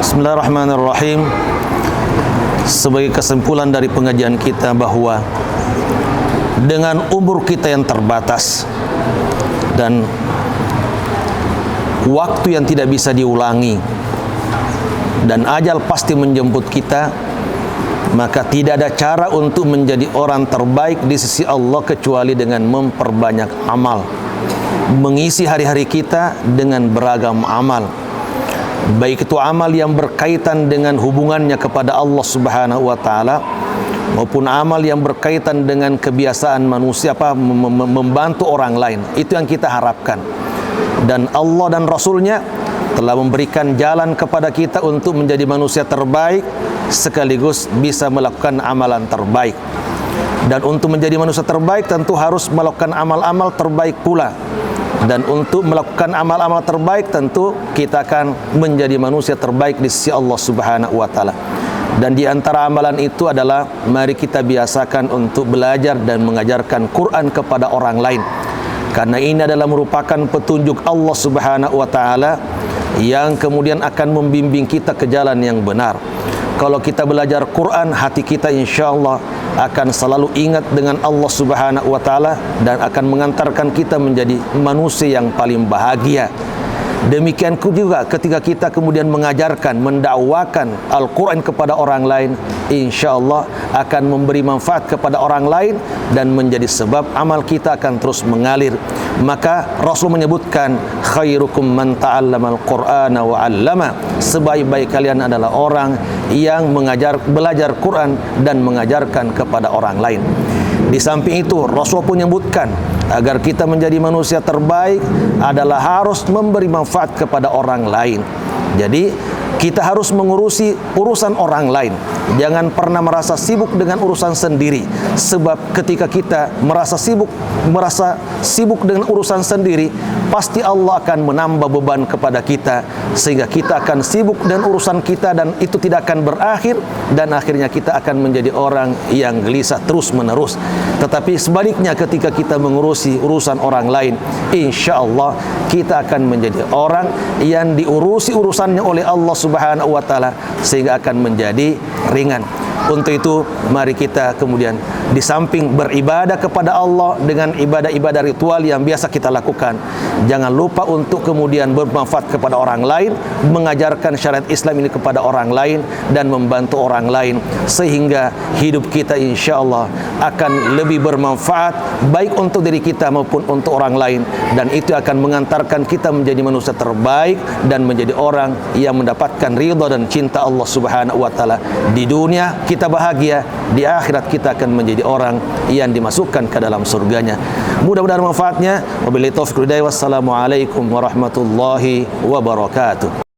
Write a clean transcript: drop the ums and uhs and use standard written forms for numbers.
Bismillahirrahmanirrahim. Sebagai kesimpulan dari pengajian kita bahwa dengan umur kita yang terbatas dan waktu yang tidak bisa diulangi dan ajal pasti menjemput kita, maka tidak ada cara untuk menjadi orang terbaik di sisi Allah kecuali dengan memperbanyak amal, mengisi hari-hari kita dengan beragam amal, baik itu amal yang berkaitan dengan hubungannya kepada Allah Subhanahu wa taala maupun amal yang berkaitan dengan kebiasaan manusia, membantu orang lain. Itu yang kita harapkan. Dan Allah dan Rasulnya telah memberikan jalan kepada kita untuk menjadi manusia terbaik sekaligus bisa melakukan amalan terbaik. Dan untuk menjadi manusia terbaik tentu harus melakukan amal-amal terbaik pula. Dan untuk melakukan amal-amal terbaik tentu kita akan menjadi manusia terbaik di sisi Allah Subhanahu wa taala. Dan di antara amalan itu adalah mari kita biasakan untuk belajar dan mengajarkan Quran kepada orang lain. Karena ini adalah merupakan petunjuk Allah Subhanahu wa taala yang kemudian akan membimbing kita ke jalan yang benar. Kalau kita belajar Quran, hati kita insyaallah akan selalu ingat dengan Allah Subhanahu wa taala dan akan mengantarkan kita menjadi manusia yang paling bahagia. Demikian juga ketika kita kemudian mengajarkan, mendakwakan Al-Quran kepada orang lain, insyaallah akan memberi manfaat kepada orang lain dan menjadi sebab amal kita akan terus mengalir. Maka Rasul menyebutkan khairukum man ta'allamal Qur'ana wa 'allama, sebaik-baik kalian adalah orang yang belajar Quran dan mengajarkan kepada orang lain. Di samping itu Rasul pun menyebutkan agar kita menjadi manusia terbaik adalah harus memberi manfaat kepada orang lain. Jadi kita harus mengurusi urusan orang lain. Jangan pernah merasa sibuk dengan urusan sendiri. Sebab ketika kita merasa sibuk dengan urusan sendiri, pasti Allah akan menambah beban kepada kita, sehingga kita akan sibuk dengan urusan kita dan itu tidak akan berakhir, dan akhirnya kita akan menjadi orang yang gelisah terus menerus. Tetapi sebaliknya ketika kita mengurusi urusan orang lain, insya Allah kita akan menjadi orang yang diurusi urusannya oleh Allah Subhanahu wa taala, sehingga akan menjadi ringan. Untuk itu mari kita kemudian di samping beribadah kepada Allah dengan ibadah-ibadah ritual yang biasa kita lakukan, jangan lupa untuk kemudian bermanfaat kepada orang lain, mengajarkan syariat Islam ini kepada orang lain dan membantu orang lain, sehingga hidup kita insya Allah akan lebih bermanfaat baik untuk diri kita maupun untuk orang lain, dan itu akan mengantarkan kita menjadi manusia terbaik dan menjadi orang yang mendapatkan ridha dan cinta Allah Subhanahu wa taala. Di dunia kita bahagia, di akhirat kita akan menjadi orang yang dimasukkan ke dalam surganya. Mudah-mudahan manfaatnya. Wabillahi taufiq wal hidayah. Wassalamualaikum warahmatullahi wabarakatuh.